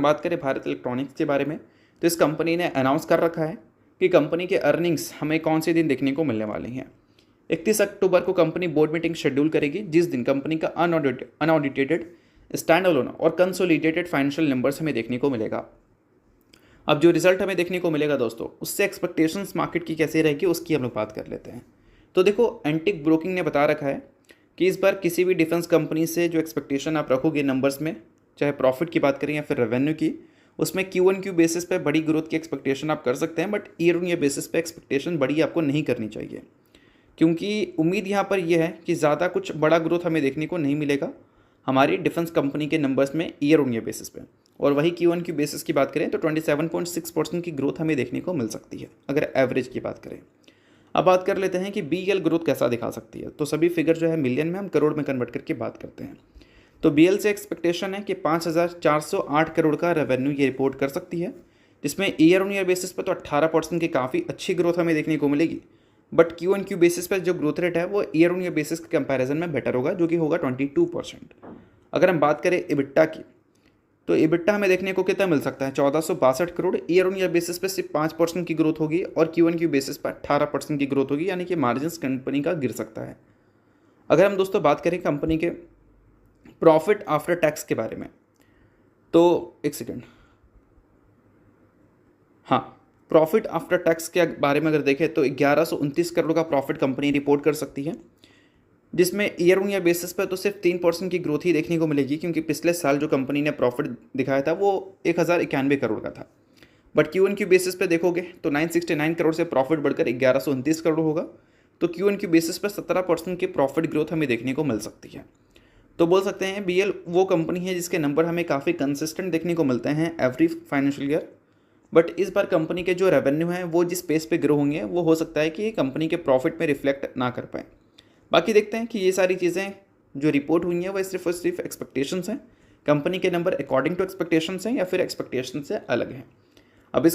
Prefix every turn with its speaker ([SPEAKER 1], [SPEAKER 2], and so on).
[SPEAKER 1] बात करें भारत इलेक्ट्रॉनिक्स के बारे में, तो इस कंपनी ने अनाउंस कर रखा है कि कंपनी के अर्निंग्स हमें कौन से दिन देखने को मिलने वाले हैं। 31 अक्टूबर को कंपनी बोर्ड मीटिंग शेड्यूल करेगी, जिस दिन कंपनी का अनऑडिटेड स्टैंड अलोन और कंसोलिडेटेड फाइनेंशियल नंबर्स हमें देखने को मिलेगा। अब जो रिजल्ट हमें देखने को मिलेगा दोस्तों, उससे एक्सपेक्टेशंस मार्केट की कैसे रहेगी उसकी हम लोग बात कर लेते हैं। तो देखो, एंटिक ब्रोकिंग ने बता रखा है कि इस बार किसी भी डिफेंस कंपनी से जो एक्सपेक्टेशन आप रखोगे नंबर्स में, चाहे प्रॉफिट की बात करें या फिर रेवेन्यू की, उसमें Q1Q बेसिस पे बड़ी ग्रोथ की एक्सपेक्टेशन आप कर सकते हैं, but year on year basis पे एक्सपेक्टेशन बड़ी आपको नहीं करनी चाहिए, क्योंकि उम्मीद यहाँ पर यह है कि ज़्यादा कुछ बड़ा ग्रोथ हमें देखने को नहीं मिलेगा हमारी डिफेंस कंपनी के नंबर्स में ईयर ऑन ईयर बेसिस पे। और वही Q1Q बेसिस की बात करें तो 27.6% की ग्रोथ हमें देखने को मिल सकती है अगर एवरेज की बात करें। अब बात कर लेते हैं कि BEL ग्रोथ कैसा दिखा सकती है। तो सभी फिगर जो है मिलियन में, हम करोड़ में कन्वर्ट करके बात करते हैं। तो BEL से एक्सपेक्टेशन है कि 5,408 करोड़ का रेवेन्यू ये रिपोर्ट कर सकती है, जिसमें ईयर ऑन ईयर बेसिस पर तो 18% की काफ़ी अच्छी ग्रोथ हमें देखने को मिलेगी, बट Q1Q बेसिस पर जो ग्रोथ रेट है वो ईयर ऑन ईयर बेसिस के कंपैरिजन में बेटर होगा, जो कि होगा 22%। अगर हम बात करें EBITDA की, तो EBITDA हमें देखने को कितना मिल सकता है, 1462 crore. Year on year basis पे सिर्फ 5% की ग्रोथ होगी और Q1Q बेसिस पर 18% की ग्रोथ होगी, यानी कि मार्जिन कंपनी का गिर सकता है। अगर हम दोस्तों बात करें कंपनी के प्रॉफिट आफ्टर टैक्स के बारे में, तो एक सेकेंड, हाँ, प्रॉफिट आफ्टर टैक्स के बारे में अगर देखें तो 1129 करोड़ का प्रॉफिट कंपनी रिपोर्ट कर सकती है, जिसमें ईयर ऑन ईयर बेसिस पर तो सिर्फ 3% की ग्रोथ ही देखने को मिलेगी, क्योंकि पिछले साल जो कंपनी ने प्रॉफिट दिखाया था वो 1091 करोड़ का था। बट Q1Q बेसिस पे देखोगे तो 969 करोड़ से प्रॉफिट बढ़कर 1129 करोड़ होगा। तो Q1Q बेसिस पर 17% की प्रॉफिट ग्रोथ हमें देखने को मिल सकती है। तो बोल सकते हैं BEL वो कंपनी है जिसके नंबर हमें काफ़ी कंसिस्टेंट देखने को मिलते हैं एवरी फाइनेंशियल ईयर, बट इस बार कंपनी के जो रेवेन्यू हैं वो जिस पेस पे ग्रो होंगे वो हो सकता है कि कंपनी के प्रॉफिट में रिफ्लेक्ट ना कर पाए। बाकी देखते हैं कि ये सारी चीज़ें जो रिपोर्ट हुई हैं वह सिर्फ और सिर्फ एक्सपेक्टेशंस हैं, कंपनी के नंबर अकॉर्डिंग टू एक्सपेक्टेशंस हैं या फिर एक्सपेक्टेशन से अलग हैं। अब इस